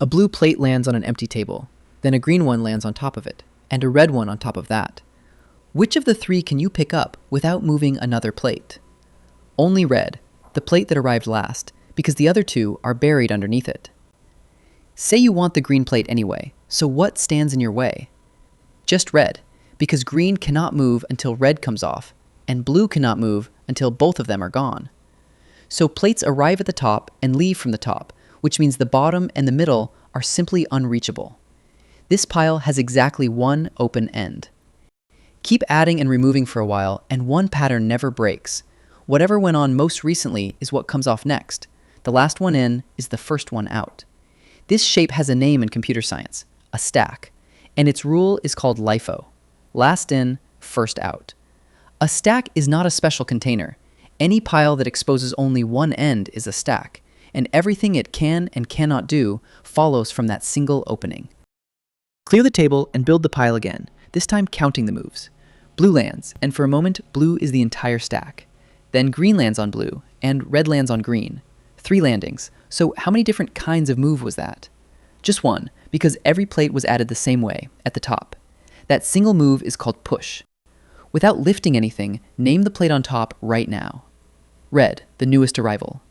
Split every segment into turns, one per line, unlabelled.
A blue plate lands on an empty table, then a green one lands on top of it, and a red one on top of that. Which of the three can you pick up without moving another plate? Only red, the plate that arrived last, because the other two are buried underneath it. Say you want the green plate anyway, so what stands in your way? Just red, because green cannot move until red comes off, and blue cannot move until both of them are gone. So plates arrive at the top and leave from the top, which means the bottom and the middle are simply unreachable. This pile has exactly one open end. Keep adding and removing for a while, and one pattern never breaks. Whatever went on most recently is what comes off next. The last one in is the first one out. This shape has a name in computer science, a stack, and its rule is called LIFO, last in, first out. A stack is not a special container. Any pile that exposes only one end is a stack, and everything it can and cannot do follows from that single opening. Clear the table and build the pile again, this time counting the moves. Blue lands, and for a moment, blue is the entire stack. Then green lands on blue, and red lands on green. 3 landings. So how many different kinds of move was that? Just one, because every plate was added the same way, at the top. That single move is called push. Without lifting anything, name the plate on top right now. Red, the newest arrival.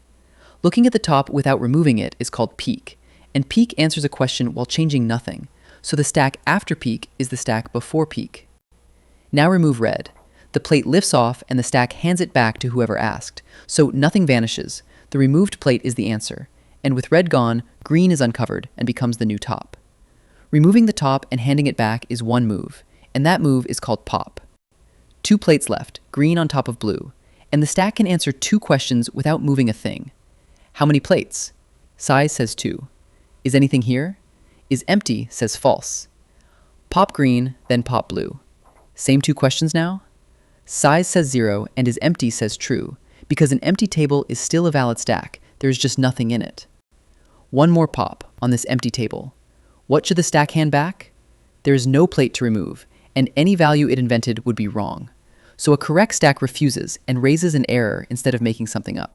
Looking at the top without removing it is called peek, and peek answers a question while changing nothing, so the stack after peek is the stack before peek. Now remove red. The plate lifts off and the stack hands it back to whoever asked, so nothing vanishes. The removed plate is the answer, and with red gone, green is uncovered and becomes the new top. Removing the top and handing it back is one move, and that move is called pop. 2 plates left, green on top of blue, and the stack can answer 2 questions without moving a thing. How many plates? Size says 2. Is anything here? Is empty says false. Pop green, then pop blue. Same 2 questions now? Size says 0 and is empty says true, because an empty table is still a valid stack, there is just nothing in it. One more pop on this empty table. What should the stack hand back? There is no plate to remove, and any value it invented would be wrong. So a correct stack refuses and raises an error instead of making something up.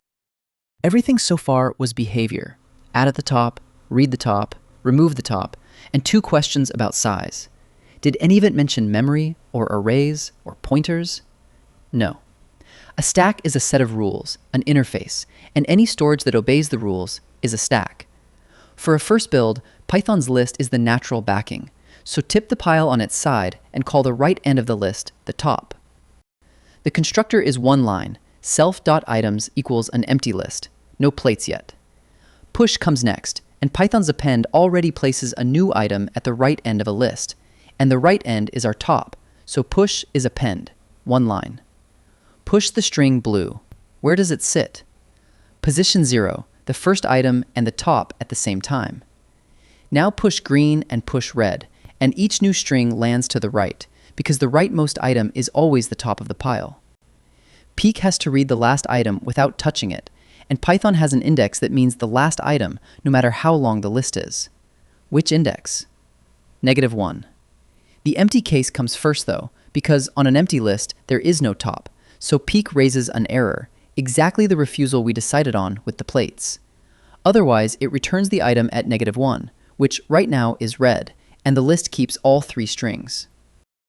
Everything so far was behavior. Add at the top, read the top, remove the top, and 2 questions about size. Did any of it mention memory, or arrays, or pointers? No. A stack is a set of rules, an interface, and any storage that obeys the rules is a stack. For a first build, Python's list is the natural backing, so tip the pile on its side and call the right end of the list the top. The constructor is one line, self.items equals an empty list, no plates yet. Push comes next, and Python's append already places a new item at the right end of a list, and the right end is our top, so push is append, one line. Push the string blue. Where does it sit? Position 0, the first item and the top at the same time. Now push green and push red, and each new string lands to the right, because the rightmost item is always the top of the pile. Peek has to read the last item without touching it, and Python has an index that means the last item, no matter how long the list is. Which index? -1. The empty case comes first though, because on an empty list, there is no top, so peek raises an error, exactly the refusal we decided on with the plates. Otherwise, it returns the item at -1, which right now is red, and the list keeps all 3 strings.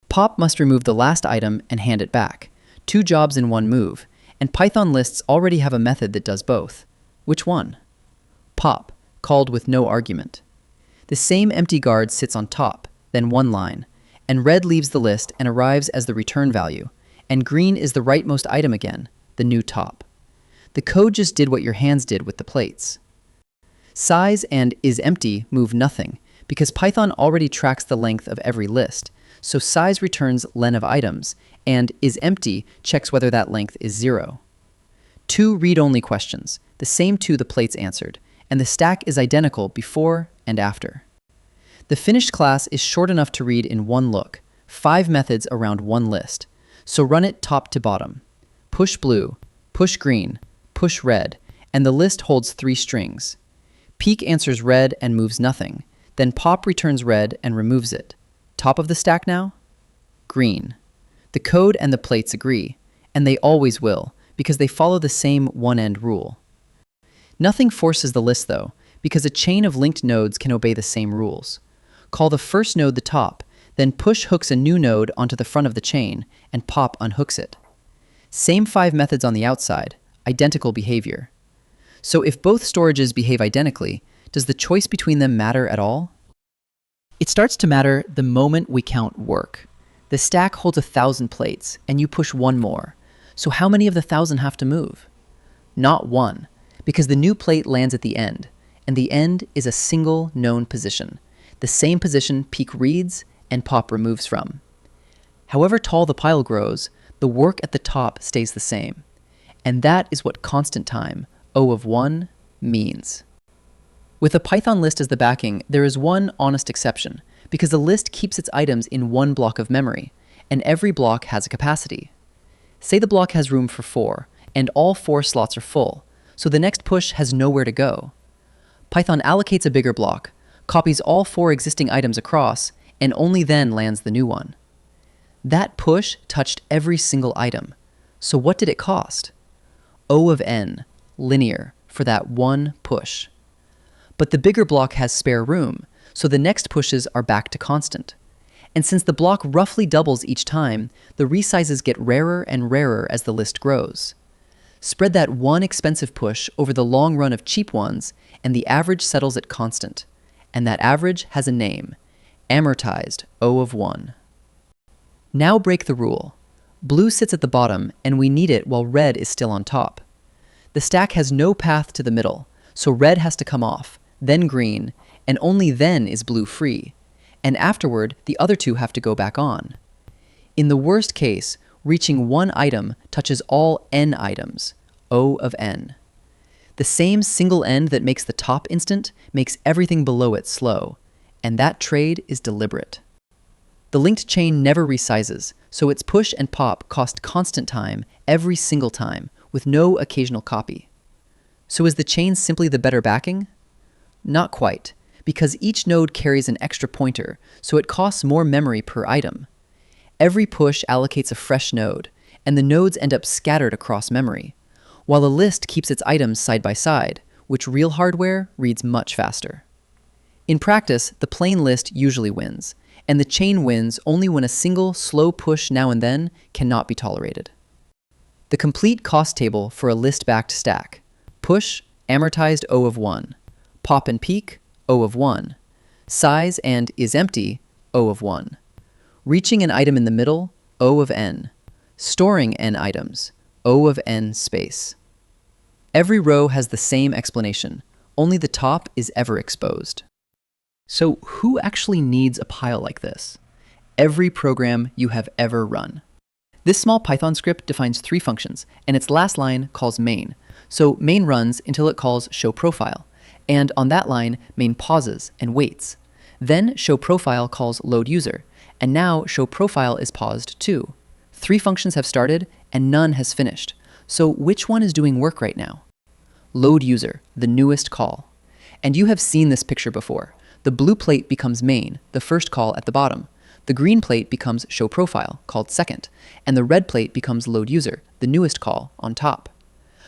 Pop must remove the last item and hand it back, 2 jobs in one move, and Python lists already have a method that does both. Which one? Pop, called with no argument. The same empty guard sits on top, then one line, and red leaves the list and arrives as the return value, and green is the rightmost item again, the new top. The code just did what your hands did with the plates. Size and is empty move nothing, because Python already tracks the length of every list, so size returns len of items, and is empty checks whether that length is 0. 2 read-only questions, the same 2 the plates answered, and the stack is identical before and after. The finished class is short enough to read in one look, 5 methods around one list, so run it top to bottom. Push blue, push green, push red, and the list holds 3 strings. Peek answers red and moves nothing, then pop returns red and removes it. Top of the stack now? Green. The code and the plates agree, and they always will, because they follow the same one-end rule. Nothing forces the list though, because a chain of linked nodes can obey the same rules. Call the first node the top, then push hooks a new node onto the front of the chain, and pop unhooks it. Same 5 methods on the outside, identical behavior. So if both storages behave identically, does the choice between them matter at all? It starts to matter the moment we count work. The stack holds 1,000 plates, and you push one more. So how many of the 1,000 have to move? Not one, because the new plate lands at the end, and the end is a single known position, the same position peak reads and pop removes from. However tall the pile grows, the work at the top stays the same. And that is what constant time, O of 1, means. With a Python list as the backing, there is one honest exception, because the list keeps its items in one block of memory, and every block has a capacity. Say the block has room for 4, and all 4 slots are full, so the next push has nowhere to go. Python allocates a bigger block, copies all 4 existing items across, and only then lands the new one. That push touched every single item, so what did it cost? O of n, linear, for that one push. But the bigger block has spare room, so the next pushes are back to constant. And since the block roughly doubles each time, the resizes get rarer and rarer as the list grows. Spread that one expensive push over the long run of cheap ones, and the average settles at constant. And that average has a name, amortized O of 1. Now break the rule. Blue sits at the bottom, and we need it while red is still on top. The stack has no path to the middle, so red has to come off, then green, and only then is blue free, and afterward the other two have to go back on. In the worst case, reaching one item touches all n items, O of n. The same single end that makes the top instant makes everything below it slow, and that trade is deliberate. The linked chain never resizes, so its push and pop cost constant time every single time, with no occasional copy. So is the chain simply the better backing? Not quite, because each node carries an extra pointer, so it costs more memory per item. Every push allocates a fresh node, and the nodes end up scattered across memory, while a list keeps its items side by side, which real hardware reads much faster. In practice, the plain list usually wins, and the chain wins only when a single slow push now and then cannot be tolerated. The complete cost table for a list-backed stack: push, amortized O of 1, pop and peak, O of 1, size and is empty, O of 1, reaching an item in the middle, O of n, storing n items, O of n space. Every row has the same explanation, only the top is ever exposed. So who actually needs a pile like this? Every program you have ever run. This small Python script defines 3 functions, and its last line calls main. So main runs until it calls showProfile, and on that line, main pauses and waits. Then showProfile calls loadUser, and now showProfile is paused too. 3 functions have started, and none has finished. So which one is doing work right now? LoadUser, the newest call. And you have seen this picture before. The blue plate becomes main, the first call at the bottom. The green plate becomes showProfile, called second, and the red plate becomes loadUser, the newest call, on top.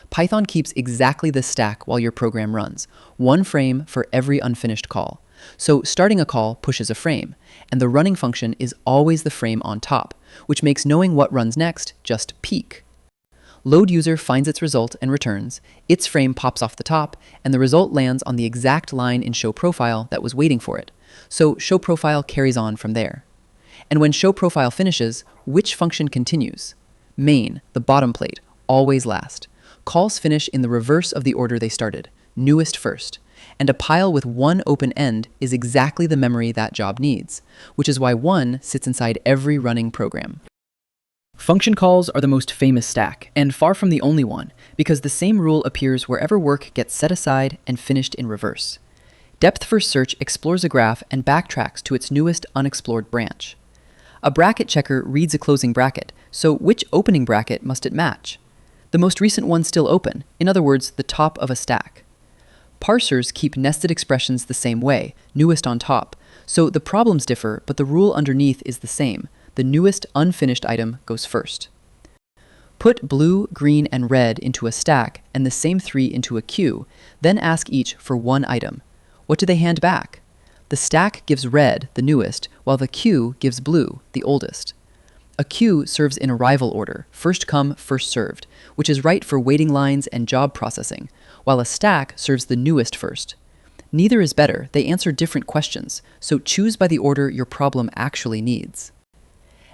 Python keeps exactly this stack while your program runs, 1 frame for every unfinished call. So starting a call pushes a frame, and the running function is always the frame on top, which makes knowing what runs next just peak. LoadUser finds its result and returns, its frame pops off the top, and the result lands on the exact line in showProfile that was waiting for it. So showProfile carries on from there. And when showProfile finishes, which function continues? Main, the bottom plate, always last. Calls finish in the reverse of the order they started, newest first. And a pile with 1 open end is exactly the memory that job needs, which is why 1 sits inside every running program. Function calls are the most famous stack, and far from the only one, because the same rule appears wherever work gets set aside and finished in reverse. Depth-first search explores a graph and backtracks to its newest unexplored branch. A bracket checker reads a closing bracket, so which opening bracket must it match? The most recent one's still open, in other words, the top of a stack. Parsers keep nested expressions the same way, newest on top, so the problems differ, but the rule underneath is the same. The newest unfinished item goes first. Put blue, green, and red into a stack and the same 3 into a queue, then ask each for 1 item, What do they hand back? The stack gives red, the newest, while the queue gives blue, the oldest. A queue serves in arrival order, first come, first served, which is right for waiting lines and job processing, while a stack serves the newest first. Neither is better, they answer different questions, so choose by the order your problem actually needs.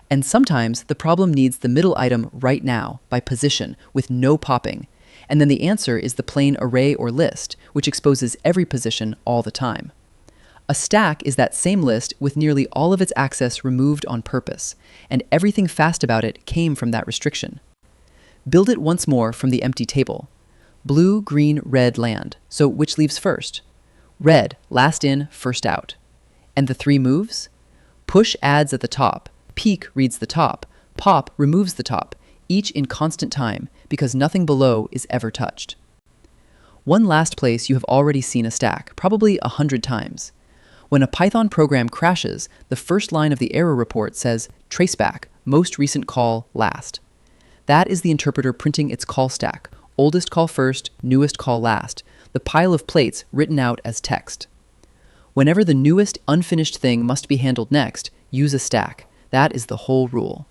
And sometimes the problem needs the middle item right now, by position, with no popping, and then the answer is the plain array or list, which exposes every position all the time. A stack is that same list with nearly all of its access removed on purpose, and everything fast about it came from that restriction. Build it once more from the empty table. Blue, green, red land, so which leaves first? Red, last in, first out. And the 3 moves? Push adds at the top, peek reads the top, pop removes the top, each in constant time, because nothing below is ever touched. One last place you have already seen a stack, probably 100 times. When a Python program crashes, the first line of the error report says, traceback, most recent call, last. That is the interpreter printing its call stack, oldest call first, newest call last, the pile of plates written out as text. Whenever the newest unfinished thing must be handled next, use a stack. That is the whole rule.